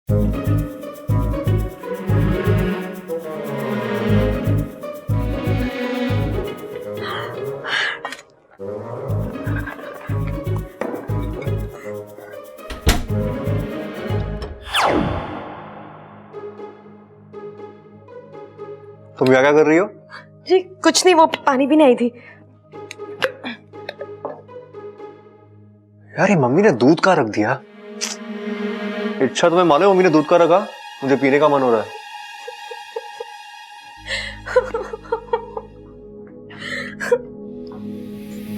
तुम क्या कर रही हो? जी कुछ नहीं, वो पानी भी नहीं आई थी। यार ये मम्मी ने दूध का रख दिया। इच्छा तुम्हें मालूम मम्मी ने दूध का रखा, मुझे पीने का मन हो रहा है।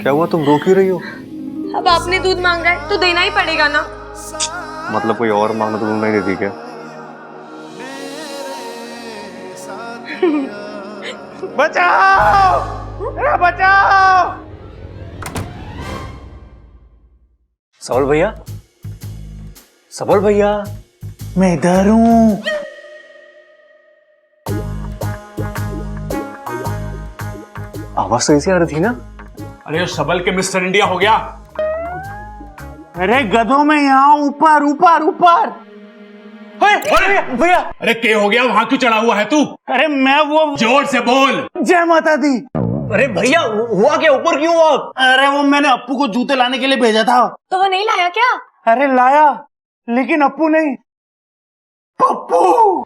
क्या हुआ, तुम रो क्यों रही हो? अब आपने दूध मांगा है तो देना ही पड़ेगा ना। मतलब कोई और मांगना तो तुम नहीं देती क्या? बचाओ! अरे बचाओ! सबल भैया, सबल भैया, मैं इधर हूं। आवाज सही से आ रही थी ना? अरे सबल के मिस्टर इंडिया हो गया। अरे गधों में यहाँ ऊपर ऊपर ऊपर। भैया अरे क्या हो गया, वहां क्यों चढ़ा हुआ है तू? अरे मैं वो जोर से बोल। जय माता दी। अरे भैया हुआ क्या, ऊपर क्यों हुआ? अरे वो मैंने अप्पू को जूते लाने के लिए भेजा था। तो वो नहीं लाया क्या? अरे लाया, लेकिन अप्पू नहीं, पप्पू।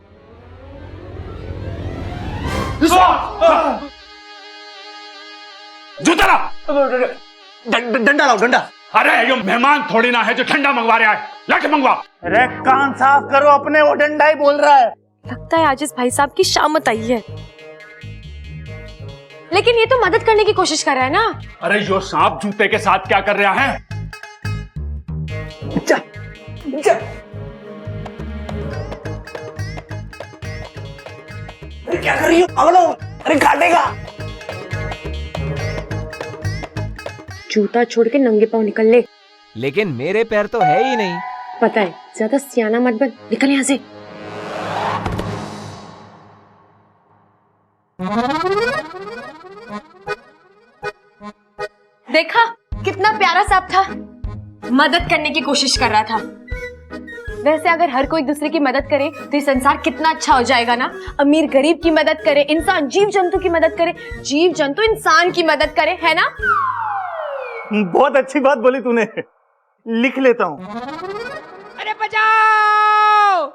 जूता ला। डंडा लाओ, डंडा। अरे ये मेहमान थोड़ी ना है जो ठंडा मंगवा रहा है, लाके मंगवा। अरे कान साफ करो अपने, वो डंडा ही बोल रहा है। लगता है आज इस भाई साहब की शामत आई है। लेकिन ये तो मदद करने की कोशिश कर रहा है ना। अरे यो सांप जूते के साथ क्या कर रहा है? जा, जा। अरे क्या कर रही हो पागलो? अरे काटेगा। जूता छोड़ के नंगे पांव निकल ले। लेकिन मेरे पैर तो है ही नहीं। पता है, ज्यादा सियाना मत बन, निकल यहाँ से। देखा कितना प्यारा सांप था, मदद करने की कोशिश कर रहा था। वैसे अगर हर कोई दूसरे की मदद करे तो ये संसार कितना अच्छा हो जाएगा ना। अमीर गरीब की मदद करे, इंसान जीव जंतु की मदद करे, जीव जंतु इंसान की मदद करे, है ना? बहुत अच्छी बात बोली तूने, लिख लेता हूँ। अरे बचाओ!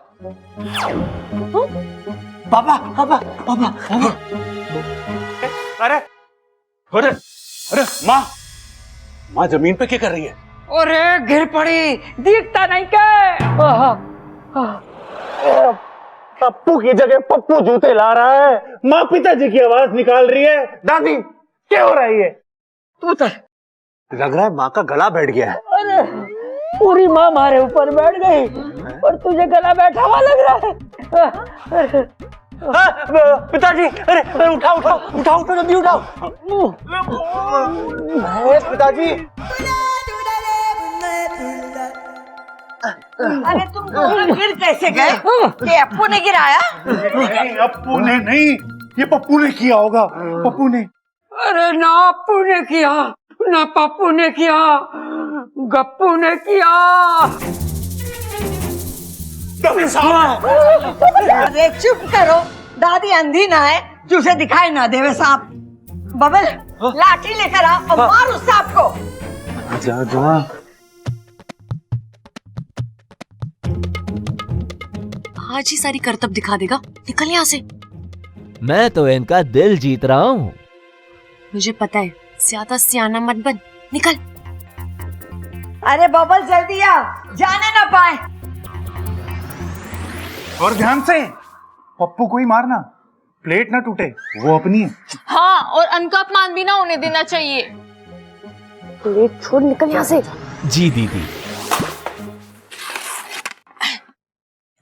पापा पापा पापा पापा। अरे अरे अरे माँ, माँ जमीन पे क्या कर रही है? अरे गिर पड़ी, दिखता नहीं क्या? पप्पू की जगह पप्पू जूते ला रहा है। माँ पिताजी की आवाज निकाल रही है। दादी क्या हो रही है? तू तो लग रहा है माँ का गला बैठ गया है। अरे पूरी माँ हमारे ऊपर बैठ गई और तुझे गला बैठा हुआ लग रहा है। पिताजी, अरे उठाओ उठाओ उठाओ उठाओ, जल्दी उठाओ। पिताजी, अरे तुम दोनों गिर कैसे गए? ये अप्पू ने गिराया? अप्पू ने नहीं, ये पप्पू ने किया होगा। पप्पू ने। अरे ना अप्पू ने किया, ना पप्पू ने किया, गप्पू ने किया। अरे चुप करो, दादी अंधी ना है जो उसे दिखाई ना देवे सांप। बबल लाठी लेकर आ और मार उस सांप को। जा जा। आज ही सारी करतब दिखा देगा, निकल यहाँ से। मैं तो इनका दिल जीत रहा हूँ। मुझे पता है, ज्यादा सियाना मत बन, निकल। अरे बबल जल्दी आ, जाने ना पाए। और ध्यान से, पप्पू को ही मारना, प्लेट ना टूटे, वो अपनी है। हाँ, और अन्न का अपमान भी ना होने देना चाहिए। प्लेट छोड़, निकल यहाँ से। जी दीदी।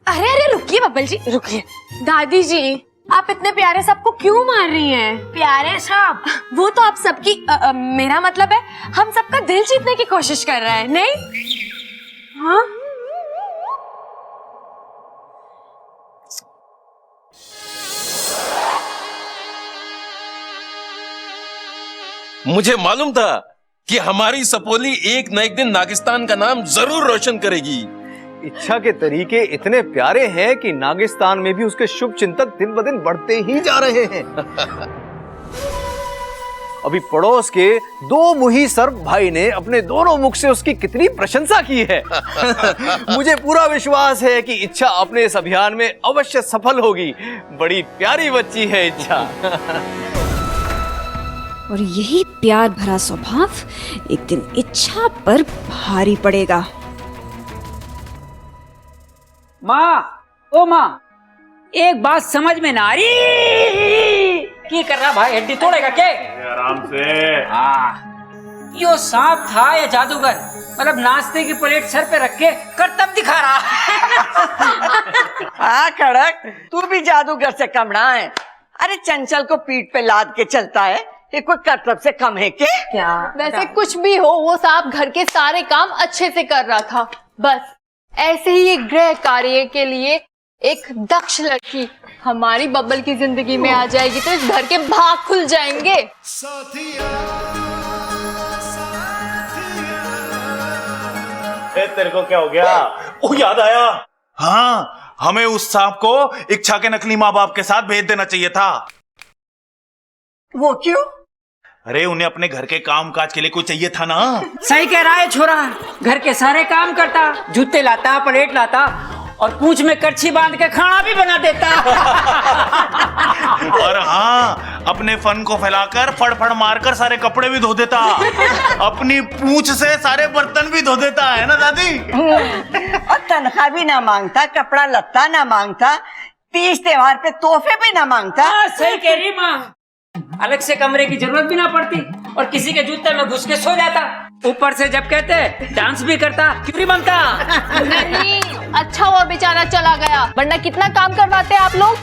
अरे अरे रुकिए बब्बल जी, रुकिए। दादी जी, आप इतने प्यारे सांप को क्यों मार रही हैं? प्यारे सांप? वो तो आप सबकी मेरा मतलब है, हम सबका दिल जीतने की कोशिश कर रहा है, नहीं? हाँ? मुझे मालूम था कि हमारी सपोली एक न एक दिन नागिस्तान का नाम जरूर रोशन करेगी। इच्छा के तरीके इतने प्यारे हैं कि नागिस्तान में भी उसके शुभ चिंतक दिन ब दिन बढ़ते ही जा रहे हैं। अभी पड़ोस के दो मुही सर्प भाई ने अपने दोनों मुख से उसकी कितनी प्रशंसा की है। मुझे पूरा विश्वास है कि इच्छा अपने इस अभियान में अवश्य सफल होगी। बड़ी प्यारी बच्ची है इच्छा। और यही प्यार भरा स्वभाव एक दिन इच्छा पर भारी पड़ेगा। माँ, ओ माँ, एक बात समझ में ना आ रही। की कर रहा भाई, हड्डी तोड़ेगा क्या? आराम से। यो सांप था या जादूगर? मतलब नाश्ते की प्लेट सर पे रख के करतब दिखा रहा। हाँ कड़क, तू भी जादूगर से कम ना है। अरे चंचल को पीठ पे लाद के चलता है, ये कोई करतब से कम है क्या? वैसे कुछ भी हो, वो सांप घर के सारे काम अच्छे से कर रहा था। बस ऐसे ही एक गृह कार्य के लिए एक दक्ष लड़की हमारी बब्बल की जिंदगी में आ जाएगी तो इस घर के भाग खुल जाएंगे। तेरे को क्या हो गया? ओ याद आया। हाँ, हमें उस सांप को इच्छा के नकली माँ बाप के साथ भेज देना चाहिए था। वो क्यों? अरे उन्हें अपने घर के काम काज के लिए कोई चाहिए था ना। सही कह रहा है छोरा, घर के सारे काम करता, जूते लाता, प्लेट लाता और पूंछ में करछी बांध के खाना भी बना देता। और हाँ, अपने फन को फैलाकर फड़फड़ मारकर सारे कपड़े भी धो देता। अपनी पूंछ से सारे बर्तन भी धो देता है ना दादी। और तनख्वाह भी ना मांगता, कपड़ा लत्ता ना मांगता, तीज त्योहार पे तोहफे भी ना मांगता। सही कह रही माँ, अलग से कमरे की जरूरत भी ना पड़ती और किसी के जूते में घुस के सो जाता। ऊपर से जब कहते डांस भी करता, क्यों नहीं बनता? नहीं, अच्छा हुआ बेचारा चला गया, वरना कितना काम करवाते आप लोग।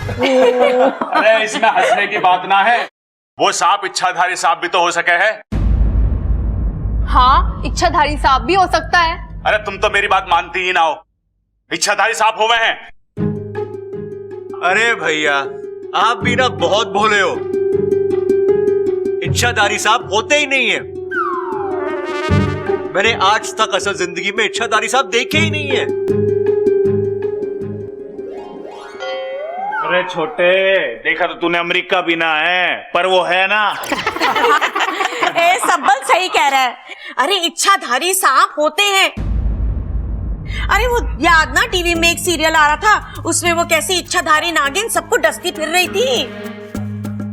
अरे इसमें हंसने की बात ना है, वो सांप इच्छाधारी सांप भी तो हो सके है। हाँ, इच्छाधारी सांप भी हो सकता है। अरे तुम तो मेरी बात मानती ही ना हो, इच्छाधारी सांप हुए हैं। अरे भैया, आप भी ना बहुत भोले हो। इच्छाधारी सांप होते ही नहीं है। मैंने आज तक असल जिंदगी में इच्छाधारी सांप देखे ही नहीं है। अरे छोटे, देखा तो तूने अमेरिका भी ना है, पर वो है ना। ए सब्बल सही कह रहा है। अरे इच्छाधारी सांप होते हैं। अरे वो याद ना, टीवी में एक सीरियल आ रहा था, उसमें वो कैसी इच्छाधारी नागिन सबको डसती फिर रही थी।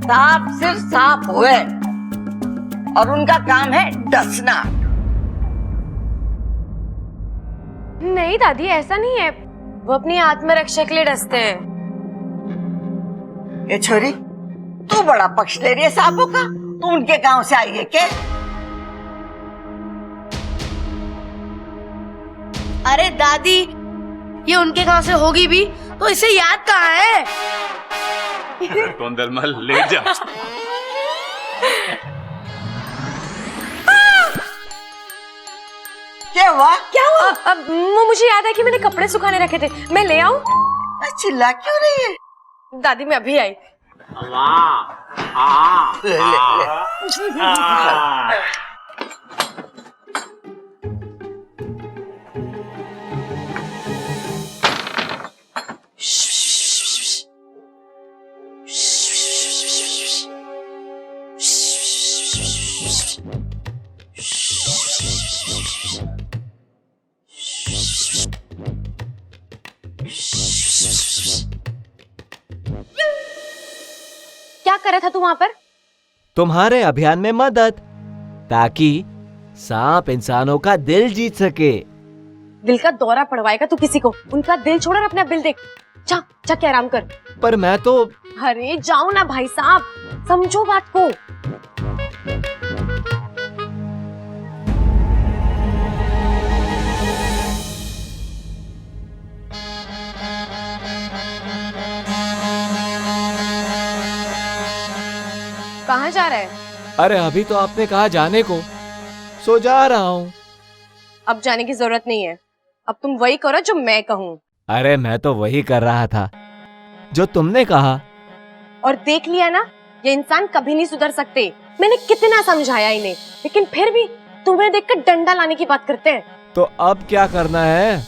सांप सिर्फ सांप हुए और उनका काम है डसना। नहीं दादी, ऐसा नहीं है, वो अपनी आत्मरक्षा के लिए डसते हैं। ये छोरी, तू बड़ा पक्ष ले रही है सांपों का। तू उनके गांव से आई है क्या? अरे दादी, ये उनके गांव से होगी भी तो इसे याद कहाँ है? टोंदलमल ले जा। क्या हुआ? क्या हुआ? वो मुझे याद है कि मैंने कपड़े सुखाने रखे थे, मैं ले आऊं? चिल्ला क्यों रही है? दादी मैं अभी आई। क्या कर रहा था तू वहां पर? तुम्हारे अभियान में मदद, ताकि सांप इंसानों का दिल जीत सके। दिल का दौरा पड़वाएगा तू किसी को? उनका दिल छोड़ और अपना बिल देख। जा जा के आराम कर। पर मैं तो। अरे जाओ ना भाई साहब, समझो बात को। कहाँ जा रहा है? अरे अभी तो आपने कहा जाने को, सो जा रहा हूँ। अब जाने की जरूरत नहीं है, अब तुम वही करो जो मैं कहूँ। अरे मैं तो वही कर रहा था जो तुमने कहा। और देख लिया ना, ये इंसान कभी नहीं सुधर सकते। मैंने कितना समझाया इन्हें, लेकिन फिर भी तुम्हें देखकर डंडा लाने की बात करते हैं। तो अब क्या करना है?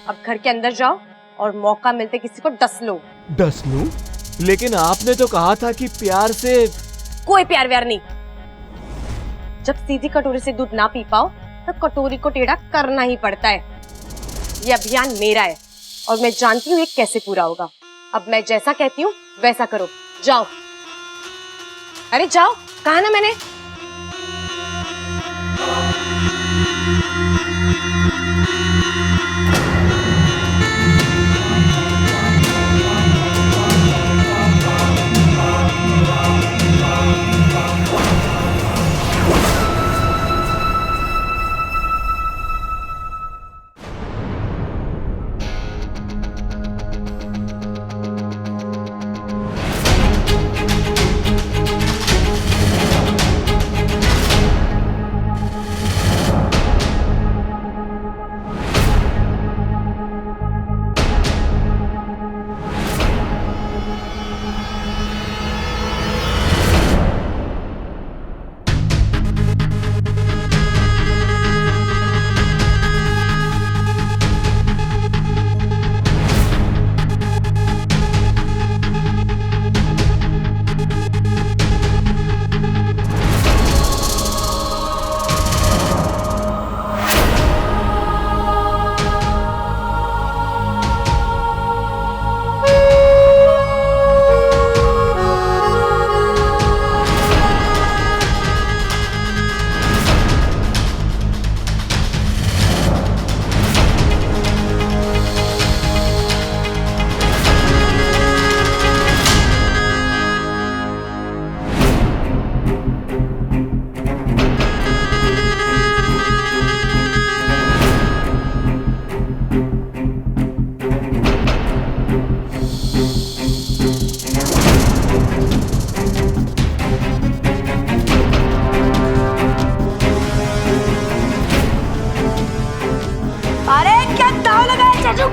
अब घर के अंदर जाओ और मौका मिलते किसी को डस लो। डस लूं? लेकिन आपने तो कहा था कि प्यार से। कोई प्यार व्यार नहीं। जब सीधी कटोरी से दूध ना पी पाओ तब कटोरी को टेढ़ा करना ही पड़ता है। ये अभियान मेरा है और मैं जानती हूँ ये कैसे पूरा होगा। अब मैं जैसा कहती हूँ वैसा करो। जाओ। अरे जाओ, कहा ना मैंने।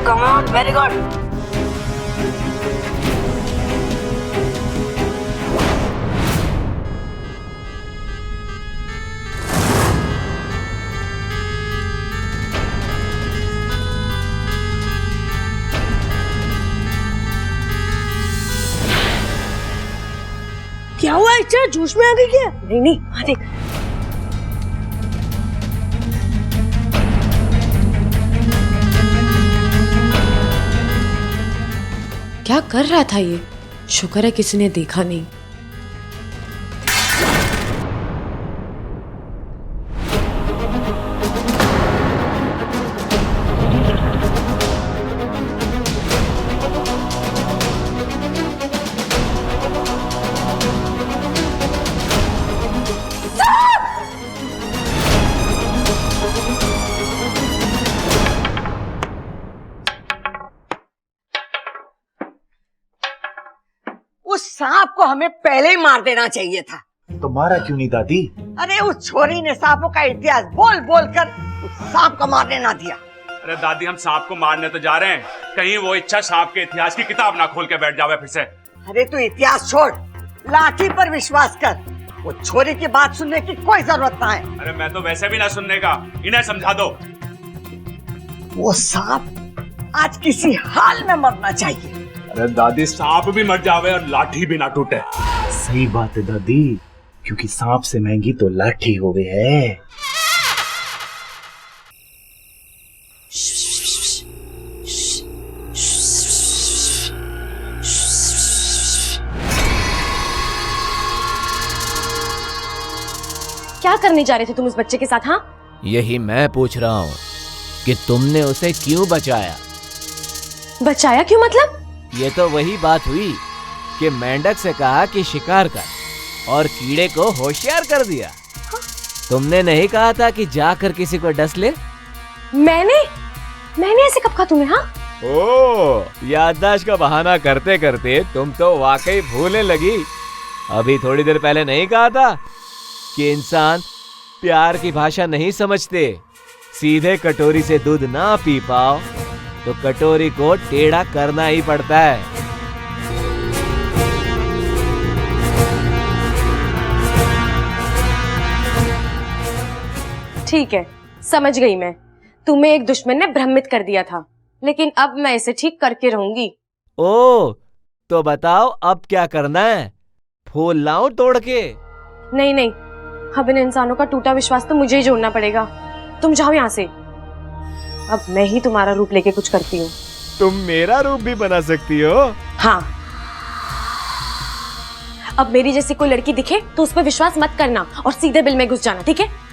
Come on, very good. क्या हुआ इच्छा? जोश में आ गई क्या? नहीं नहीं, हाँ देख। क्या कर रहा था ये? शुक्र है किसी ने देखा नहीं। उस सांप को हमें पहले ही मार देना चाहिए था। तो मारा क्यों नहीं दादी? अरे उस छोरी ने सांपों का इतिहास बोल बोल कर उस सांप को मारने ना दिया। अरे दादी, हम सांप को मारने तो जा रहे हैं, कहीं वो इच्छा सांप के इतिहास की किताब ना खोल के बैठ जावे फिर से। अरे तू इतिहास छोड़, लाठी पर विश्वास कर। वो छोरी की बात सुनने की कोई जरूरत ना है। अरे मैं तो वैसे भी ना सुनने का, इन्हें समझा दो। वो सांप आज किसी हाल में मरना चाहिए। अरे दादी, सांप भी मर जावे और लाठी भी ना टूटे। सही बात है दादी, क्योंकि सांप से महंगी तो लाठी होवे है। क्या करने जा रहे थे तुम उस बच्चे के साथ? हाँ, यही मैं पूछ रहा हूँ कि तुमने उसे क्यों बचाया? बचाया क्यों मतलब? ये तो वही बात हुई कि मेंढक से कहा कि शिकार कर और कीड़े को होशियार कर दिया। तुमने नहीं कहा था कि जाकर किसी को डस ले? मैंने ऐसे कब कहा तुम्हें? हाँ, ओह, याददाश्त का बहाना करते करते तुम तो वाकई भूलने लगी। अभी थोड़ी देर पहले नहीं कहा था कि इंसान प्यार की भाषा नहीं समझते। सीधे कटोरी से दूध ना पी पाओ तो कटोरी को टेढ़ा करना ही पड़ता है। ठीक है, समझ गई मैं। तुम्हें एक दुश्मन ने भ्रमित कर दिया था। लेकिन अब मैं इसे ठीक करके रहूंगी। ओ, तो बताओ अब क्या करना है? फूल लाऊं तोड़ के? नहीं नहीं, अब इन इंसानों का टूटा विश्वास तो मुझे ही जोड़ना पड़ेगा। तुम जाओ यहाँ से। अब मैं ही तुम्हारा रूप लेके कुछ करती हूँ। तुम मेरा रूप भी बना सकती हो? हाँ, अब मेरी जैसी कोई लड़की दिखे तो उस पर विश्वास मत करना और सीधे बिल में घुस जाना, ठीक है?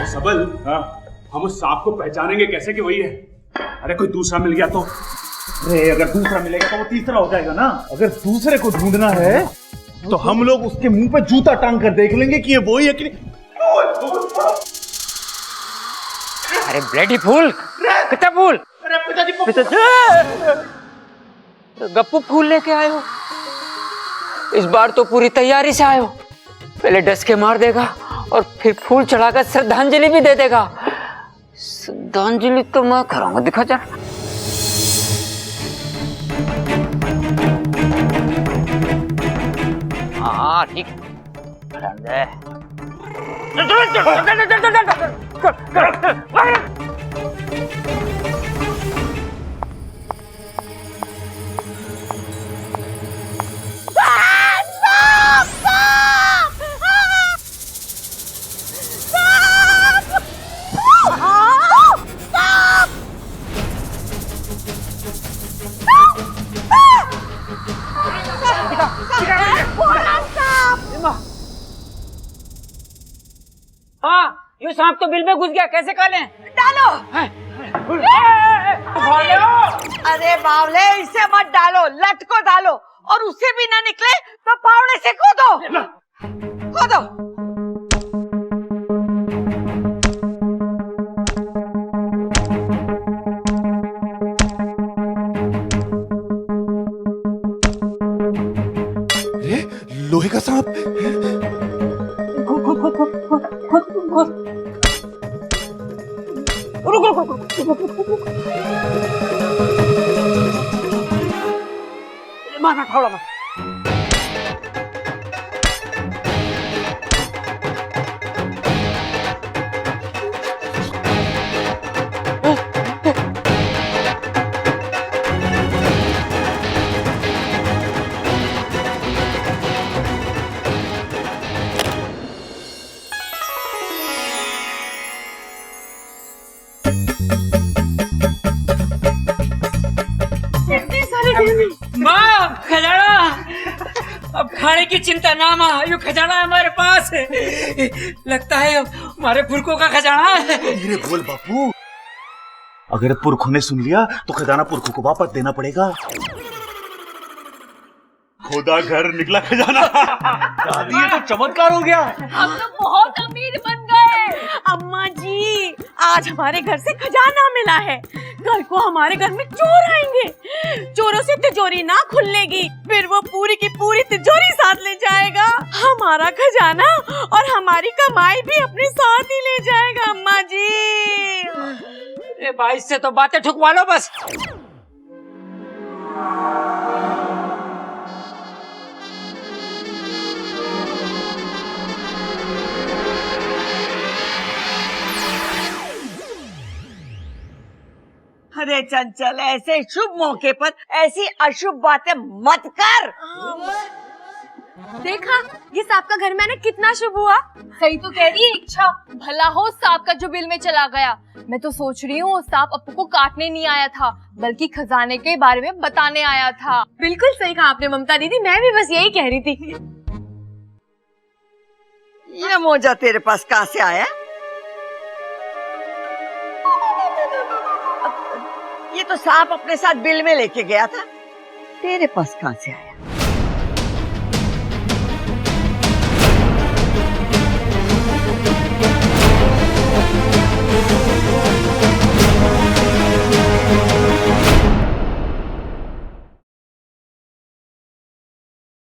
सबल, हाँ, हम उस सांप को पहचानेंगे कैसे कि वही है? अरे कोई दूसरा मिल गया तो? अरे अगर दूसरा मिलेगा तो वो तीसरा हो जाएगा ना। अगर दूसरे को ढूंढना है तो हम लोग उसके मुंह पे जूता टांग कर देख लेंगे कि ये वही है कि नहीं। अरे ब्लडी फूल, कितना फूल? गप्पू फूल लेके आए हो? इस बार तो पूरी तैयारी से आए हो। पहले डस के मार देगा और फिर फूल चढ़ाकर श्रद्धांजलि भी दे देगा। श्रद्धांजलि तो मैं कराऊंगा, दिखा जा। हाँ ठीक। हाँ, ये सांप तो बिल में घुस गया, कैसे कालें? डालो। अरे बावले, इसे मत डालो, लट को डालो, और उससे भी ना निकले तो फावड़े से कूदो। कूदो। लोहे का सांप। मारना फावड़ा मार। माँ, खजाना! अब खाने की चिंता ना माँ, ये खजाना हमारे पास है। लगता है हमारे पुरखों का खजाना है। धीरे बोल बापू, अगर पुरखों ने सुन लिया तो खजाना पुरखों को वापस देना पड़ेगा। खुदा घर निकला खजाना। दादी, ये तो चमत्कार हो गया। हम तो बहुत अमीर बन गए। अम्मा जी, आज हमारे घर से खजाना मिला है। कल को हमारे घर में चोर आएंगे, चोरों से तिजोरी ना खुलेगी, फिर वो पूरी की पूरी तिजोरी साथ ले जाएगा। हमारा खजाना और हमारी कमाई भी अपने साथ ही ले जाएगा। अम्मा जी, ए भाई, इससे तो बातें ठुकवा लो बस। अरे चंचल, ऐसे शुभ मौके पर ऐसी अशुभ बातें मत कर। देखा, ये सांप का घर में आना कितना शुभ हुआ। सही तो कह रही है इच्छा, भला हो सांप का जो बिल में चला गया। मैं तो सोच रही हूँ सांप अपू को काटने नहीं आया था, बल्कि खजाने के बारे में बताने आया था। बिल्कुल सही कहा आपने ममता दीदी, मैं भी बस यही कह रही थी। ये मोजा तेरे पास कहाँ से आया? ये तो सांप अपने साथ बिल में लेके गया था, तेरे पास कहाँ से आया?